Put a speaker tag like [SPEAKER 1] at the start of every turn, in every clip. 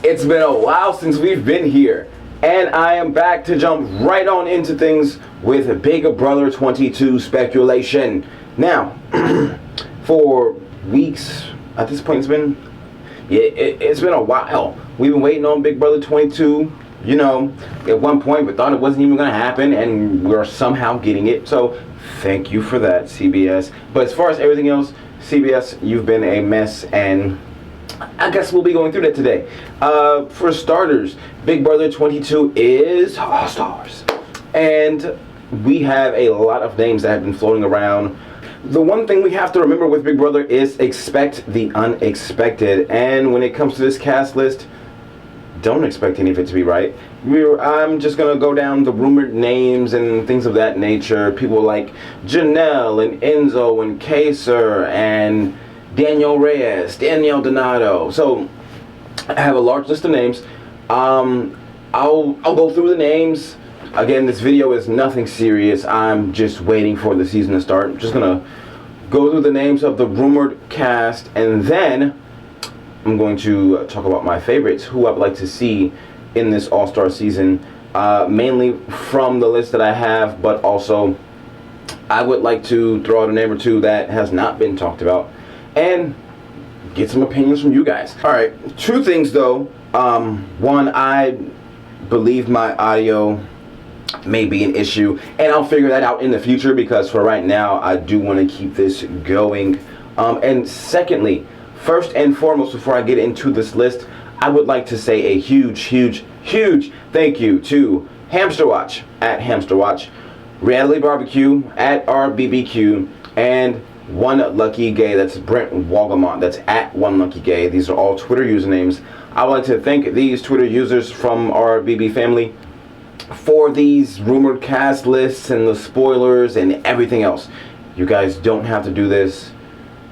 [SPEAKER 1] It's been a while since we've been here, and I am back to jump right on into things with Big Brother 22 speculation. Now, for weeks, at this point it's been a while. We've been waiting on Big Brother 22. You know, at one point we thought it wasn't even going to happen, and we're somehow getting it. So thank you for that, CBS. But as far as everything else, CBS, you've been a mess, and I guess we'll be going through that today. For starters, Big Brother 22 is All Stars, and we have a lot of names that have been floating around. The one thing we have to remember with Big Brother is expect the unexpected, and when it comes to this cast list, don't expect any of it to be right. I'm just gonna go down the rumored names and things of that nature. People like Janelle and Enzo and Kaser and Reyes, Danielle Donato. So I have a large list of names. I'll go through the names. Again, this video is nothing serious. I'm just waiting for the season to start. I'm just gonna go through the names of the rumored cast, and then I'm going to talk about my favorites, who I'd like to see in this All-Star season, mainly from the list that I have, but also I would like to throw out a name or two that has not been talked about and get some opinions from you guys. Alright, two things though. One, I believe my audio may be an issue, and I'll figure that out in the future, because for right now I do want to keep this going. And secondly, first and foremost, before I get into this list, I would like to say a huge thank you to Hamsterwatch at Hamsterwatch, Reality Barbecue at RBBQ, and One Lucky Gay. That's Brent Wolgamott. That's at One Lucky Gay. These are all Twitter usernames. I would like to thank these Twitter users from our BB family for these rumored cast lists and the spoilers and everything else. You guys don't have to do this,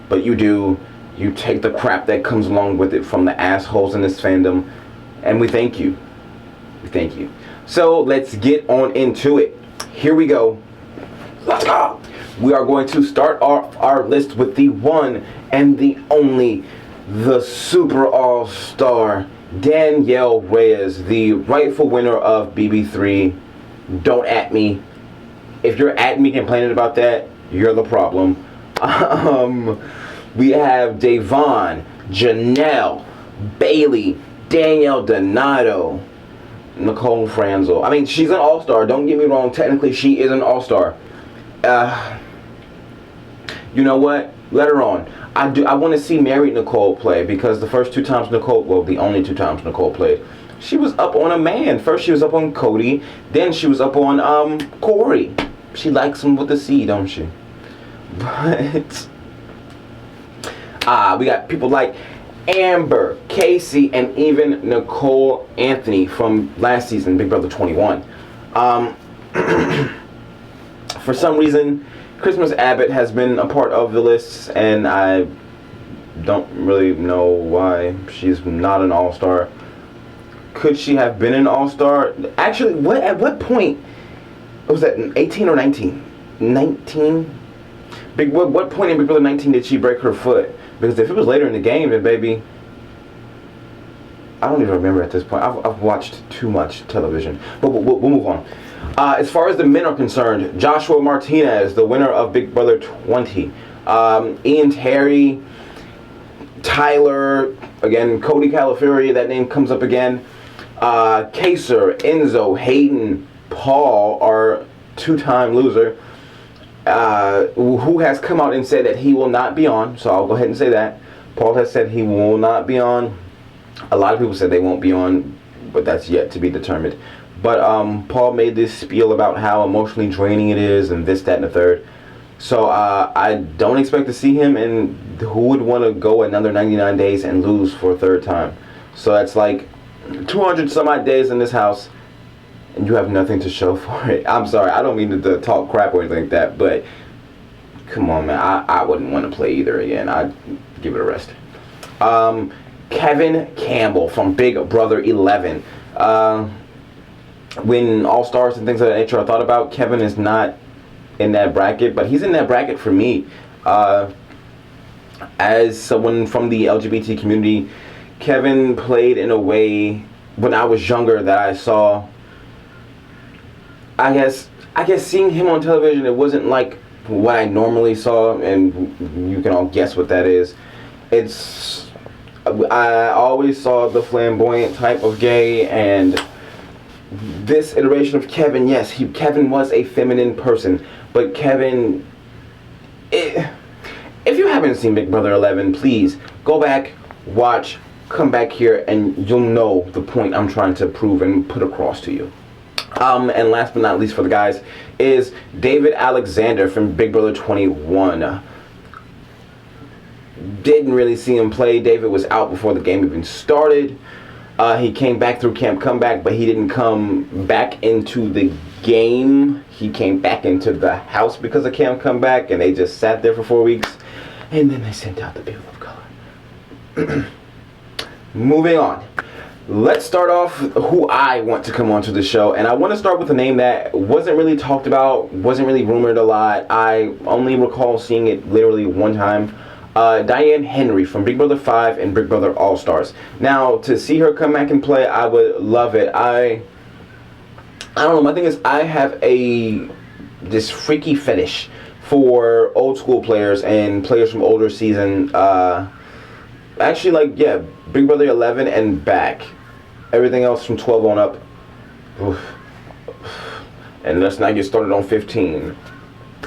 [SPEAKER 1] but you do. You take the crap that comes along with it from the assholes in this fandom, and we thank you. We thank you. So let's get on into it. Here we go. Let's go. We are going to start off our list with the one and the only, the Super All-Star, Danielle Reyes, the rightful winner of BB3. Don't at me. If you're at me complaining about that, you're the problem. We have Devon, Janelle, Bailey, Danielle Donato, Nicole Franzel. I mean, she's an all-star. Don't get me wrong. Technically, she is an all-star. You know what? Let her on. I want to see married Nicole play, because the first two times Nicole, well, the only two times Nicole played, she was up on a man. First, she was up on Cody. Then she was up on Corey. She likes him with a C, don't she? But we got people like Amber, Casey, and even Nicole Anthony from last season, Big Brother 21. For some reason, Christmas Abbott has been a part of the lists, and I don't really know why she's not an all-star. Could she have been an all-star? Actually, at what point was that, 18 or 19? 19? What point in Big Brother 19 did she break her foot? Because if it was later in the game, then baby, I don't even remember at this point. I've watched too much television. But we'll move on. As far as the men are concerned, Joshua Martinez, the winner of Big Brother 20. Ian Terry, Tyler, again, Cody Calafiori, that name comes up again. Kaser, Enzo, Hayden, Paul, our two-time loser, who has come out and said that he will not be on. So I'll go ahead and say that. Paul has said he will not be on. A lot of people said they won't be on, but that's yet to be determined. But Paul made this spiel about how emotionally draining it is and this, that, and the third. So I don't expect to see him, and who would want to go another 99 days and lose for a third time? So that's like 200 some odd days in this house, and you have nothing to show for it. I'm sorry, I don't mean to talk crap or anything like that, but come on, man, I wouldn't want to play either again. I'd give it a rest. Kevin Campbell from Big Brother 11. When All Stars and things of that nature are thought about, Kevin is not in that bracket, but he's in that bracket for me. As someone from the LGBT community, Kevin played in a way when I was younger that I saw. I guess seeing him on television, it wasn't like what I normally saw, and you can all guess what that is. I always saw the flamboyant type of gay, and this iteration of Kevin, yes, Kevin was a feminine person, but Kevin, if you haven't seen Big Brother 11, please go back, watch, come back here, and you'll know the point I'm trying to prove and put across to you. And last but not least for the guys is David Alexander from Big Brother 21. Didn't really see him play. David was out before the game even started. He came back through Camp Comeback, but he didn't come back into the game. He came back into the house because of Camp Comeback, and they just sat there for 4 weeks, and then they sent out the people of color. Moving on. Let's start off who I want to come onto the show, and I want to start with a name that wasn't really talked about, wasn't really rumored a lot. I only recall seeing it literally one time. Dionne Henry from Big Brother 5 and Big Brother All-Stars. Now, to see her come back and play, I would love it. I don't know, my thing is I have this freaky fetish for old school players and players from older season. Actually, like, yeah, Big Brother 11 and back. Everything else from 12 on up. Oof. And let's not get started on 15.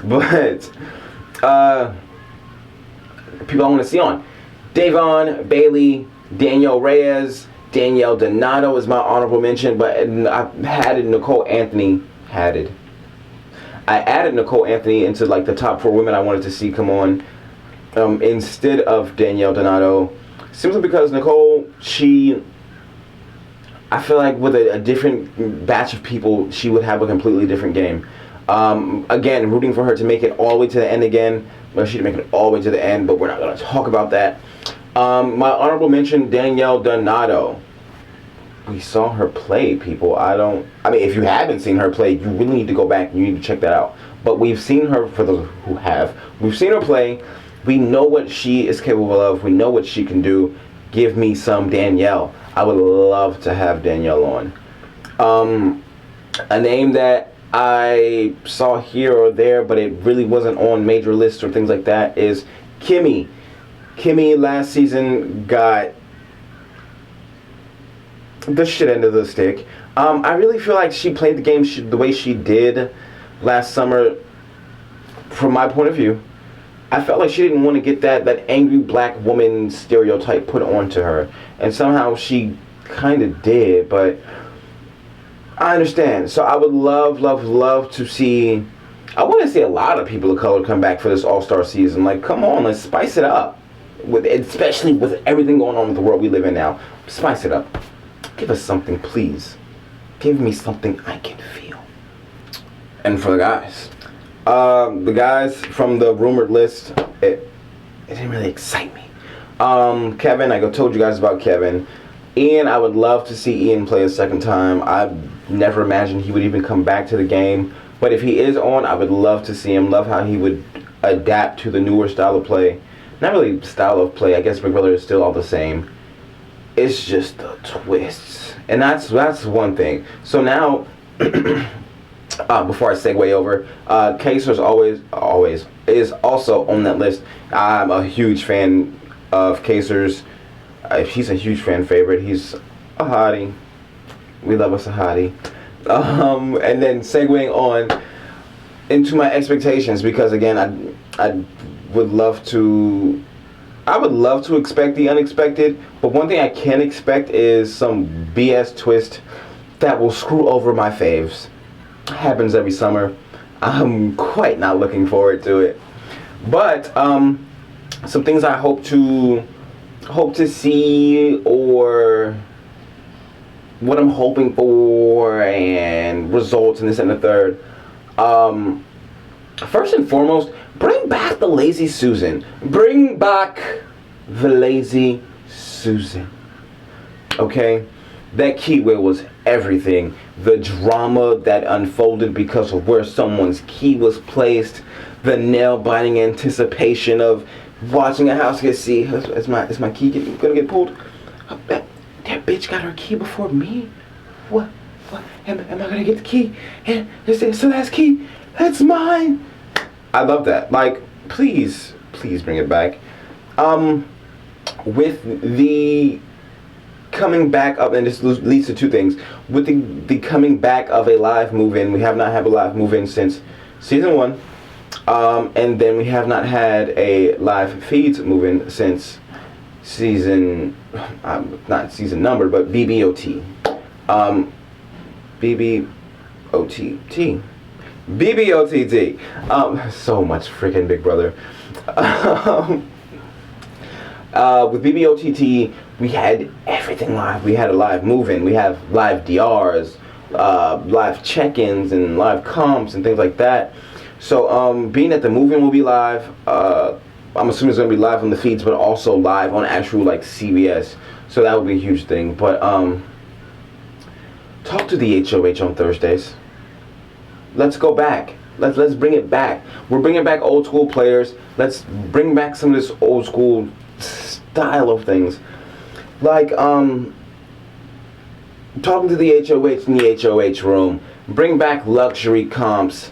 [SPEAKER 1] But, people I want to see on. Da'Vonne, Bailey, Danielle Reyes, Danielle Donato is my honorable mention, but I added Nicole Anthony into like the top 4 women I wanted to see come on instead of Danielle Donato, simply because Nicole, I feel like with a different batch of people, she would have a completely different game. Again, rooting for her to make it all the way to the end again. Well, she didn't make it all the way to the end, but we're not going to talk about that. My honorable mention, Danielle Donato. We saw her play, people. I mean, if you haven't seen her play, you really need to go back and you need to check that out. But we've seen her, for those who have, we've seen her play. We know what she is capable of. We know what she can do. Give me some Danielle. I would love to have Danielle on. A name that I saw here or there, but it really wasn't on major lists or things like that, is Kimi. Kimi last season got the shit end of the stick. I really feel like she played the game the way she did last summer. From my point of view, I felt like she didn't want to get that angry black woman stereotype put onto her, and somehow she kind of did. But I understand. So I would love to see. I want to see a lot of people of color come back for this All-Star season. Like, come on, let's spice it up. Especially with everything going on with the world we live in now. Spice it up. Give us something, please. Give me something I can feel. And for the guys from the rumored list, it didn't really excite me. Kevin, I told you guys about Kevin. Ian, I would love to see Ian play a second time. I never imagined he would even come back to the game. But if he is on, I would love to see him. Love how he would adapt to the newer style of play. Not really style of play. I guess Big Brother is still all the same. It's just the twists. And that's one thing. So now, before I segue over, Kaser's always is also on that list. I'm a huge fan of Kaser's. He's a huge fan favorite. He's a hottie. We love us a hottie. And then segueing on into my expectations, because again, I would love to expect the unexpected, but one thing I can't expect is some BS twist that will screw over my faves. Happens every summer. I'm quite not looking forward to it. But some things I hope to see, or what I'm hoping for, and results, and this and the third. First and foremost, bring back the Lazy Susan. Bring back the Lazy Susan. Okay? That keyway was everything. The drama that unfolded because of where someone's key was placed. The nail-biting anticipation of watching a house get see. Is my key gonna get pulled? That bitch got her key before me? What? Am I gonna get the key? And it's the last key. That's mine. I love that. Like, please bring it back. With the coming back up, and this leads to two things. With the coming back of a live move-in, we have not had a live move-in since season 1. And then we have not had a live feeds move-in since season, not season number, but BBOT. BBOTT. So much freaking Big Brother. With BBOTT, we had everything live. We had a live move-in. We have live DRs, live check-ins, and live comps and things like that. So, being that the move-in will be live, I'm assuming it's going to be live on the feeds, but also live on actual, like, CBS. So that would be a huge thing. But, talk to the HOH on Thursdays. Let's go back. Let's bring it back. We're bringing back old school players. Let's bring back some of this old school style of things. Like, talking to the HOH in the HOH room. Bring back luxury comps.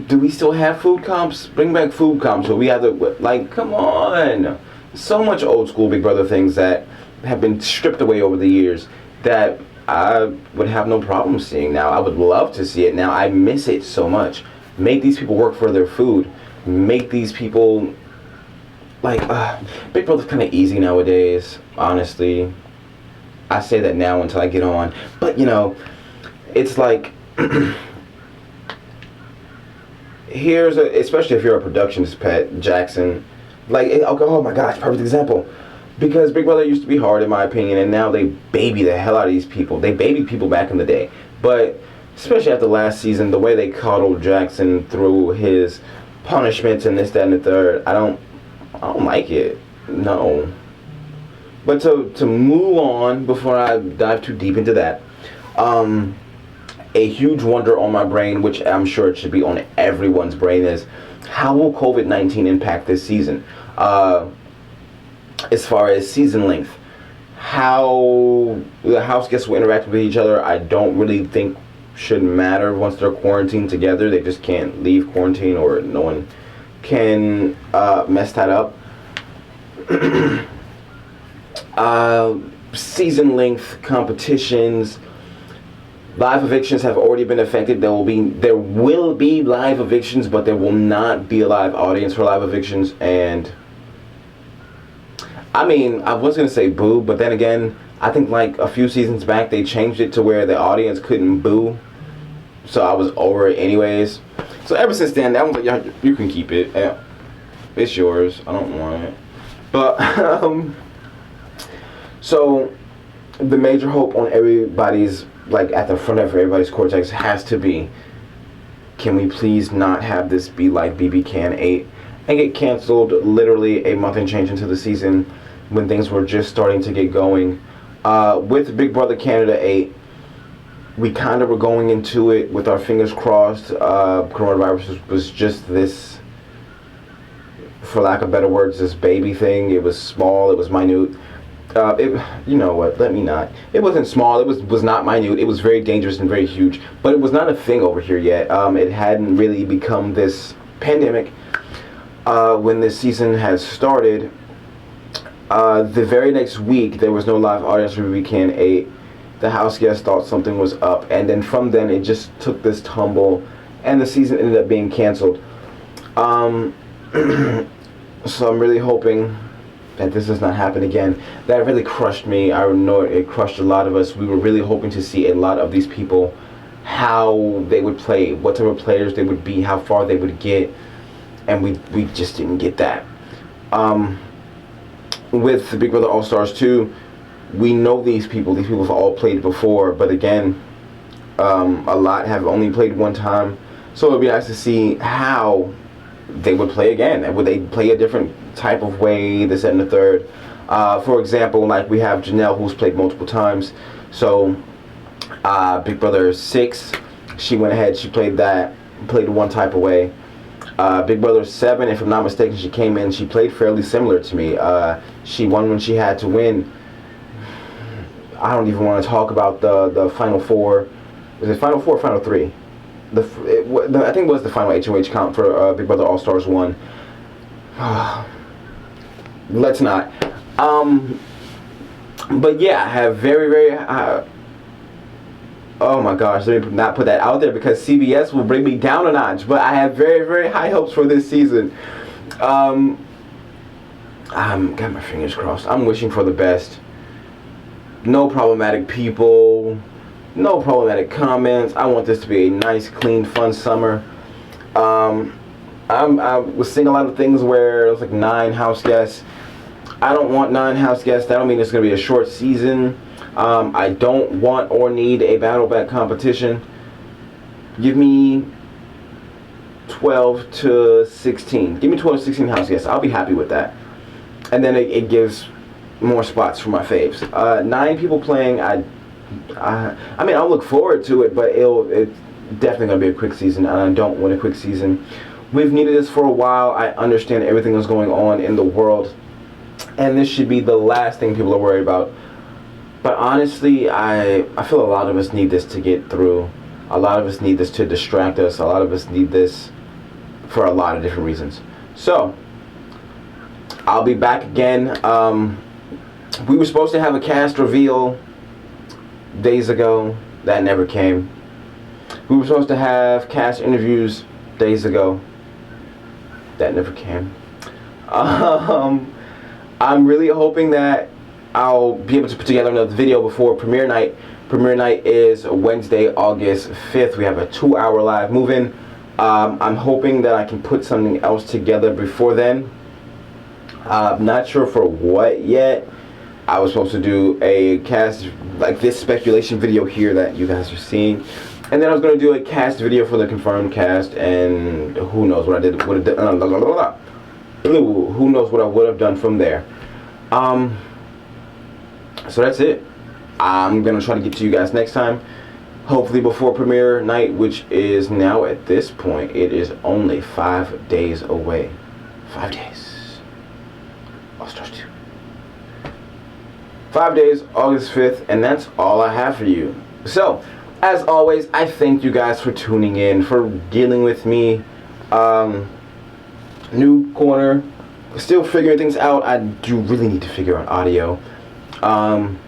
[SPEAKER 1] Do we still have food comps? Bring back food comps. So we have to, like, come on. So much old school Big Brother things that have been stripped away over the years that I would have no problem seeing now. I would love to see it now. I miss it so much. Make these people work for their food. Make these people, like, Big Brother's kind of easy nowadays, honestly. I say that now until I get on. But, you know, it's like, especially if you're a productionist, Pat Jackson, like, oh my gosh, perfect example. Because Big Brother used to be hard, in my opinion, and now they baby the hell out of these people. They babied people back in the day. But, especially after last season, the way they coddled Jackson through his punishments and this, that, and the third, I don't like it. No. But to move on, before I dive too deep into that, a huge wonder on my brain, which I'm sure it should be on everyone's brain, is how will COVID-19 impact this season? As far as season length, how the house guests will interact with each other, I don't really think should matter once they're quarantined together. They just can't leave quarantine, or no one can mess that up. Season length competitions. Live evictions have already been affected. There will be live evictions, but there will not be a live audience for live evictions. And I mean, I was gonna say boo, but then again, I think like a few seasons back they changed it to where the audience couldn't boo, so I was over it anyways. So ever since then, that was like, yeah, you can keep it. It's yours. I don't want it. But so the major hope on everybody's, like, at the front of everybody's cortex has to be, can we please not have this be like BB Can 8 and get canceled literally a month and change into the season when things were just starting to get going. With Big Brother Canada 8, we kind of were going into it with our fingers crossed. Coronavirus was just this, for lack of better words, this baby thing. It was small, it was minute. You know what, let me not. It wasn't small, it was not minute. It was very dangerous and very huge, but it was not a thing over here yet. It hadn't really become this pandemic when this season has started. The very next week, there was no live audience for BB Can 8. The house guests thought something was up, and then from then it just took this tumble, and the season ended up being canceled. So I'm really hoping that this does not happen again. That really crushed me. I know it crushed a lot of us. We were really hoping to see a lot of these people, how they would play, what type of players they would be, how far they would get, and we just didn't get that. With the Big Brother All-Stars 2, we know these people have all played before, but again, a lot have only played one time, so it would be nice to see how they would play again. Would they play a different type of way, this and the third? For example, like we have Janelle, who's played multiple times, so Big Brother 6, she went ahead, she played one type of way. Big Brother 7, if I'm not mistaken, she came in, she played fairly similar to me. She won when she had to win, I don't even want to talk about the Final Four. Was it Final Four or Final Three? I think it was the final HOH count for Big Brother All Stars 1. Let's not. But yeah, I have very, very oh my gosh, let me not put that out there because CBS will bring me down a notch. But I have very, very high hopes for this season. I'm got my fingers crossed. I'm wishing for the best. No problematic people. No problematic comments. I want this to be a nice, clean, fun summer. I was seeing a lot of things where it was like 9 house guests. I don't want 9 house guests. That don't mean it's going to be a short season. I don't want or need a battle back competition. Give me 12 to 16. Give me 12 to 16 house guests. I'll be happy with that. And then it gives more spots for my faves. 9 people playing, I mean, I'll look forward to it, but it's definitely going to be a quick season, and I don't want a quick season. We've needed this for a while. I understand everything that's going on in the world, and this should be the last thing people are worried about. But honestly, I feel a lot of us need this to get through. A lot of us need this to distract us. A lot of us need this for a lot of different reasons. So, I'll be back again. We were supposed to have a cast reveal days ago. That never came. We were supposed to have cast interviews days ago. That never came. I'm really hoping that I'll be able to put together another video before premiere night. Premiere night is Wednesday, August 5th. We have a 2-hour live move-in. I'm hoping that I can put something else together before then. I'm not sure for what yet. I was supposed to do a cast, like this speculation video here that you guys are seeing. And then I was going to do a cast video for the confirmed cast, and who knows what I did. Who knows what I would have done from there. So that's it. I'm going to try to get to you guys next time. Hopefully before premiere night, which is now at this point, it is only 5 days away. 5 days. All Stars 2. 5 days, August 5th, and that's all I have for you. So, as always, I thank you guys for tuning in, for dealing with me. New corner, still figuring things out. I do really need to figure out audio. I'm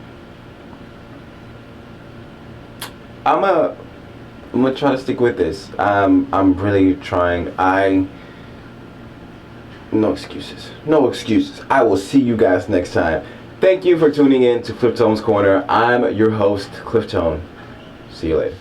[SPEAKER 1] gonna try to stick with this. I'm really trying. No excuses. No excuses. I will see you guys next time. Thank you for tuning in to Cliftone's Corner. I'm your host, Cliftone. See you later.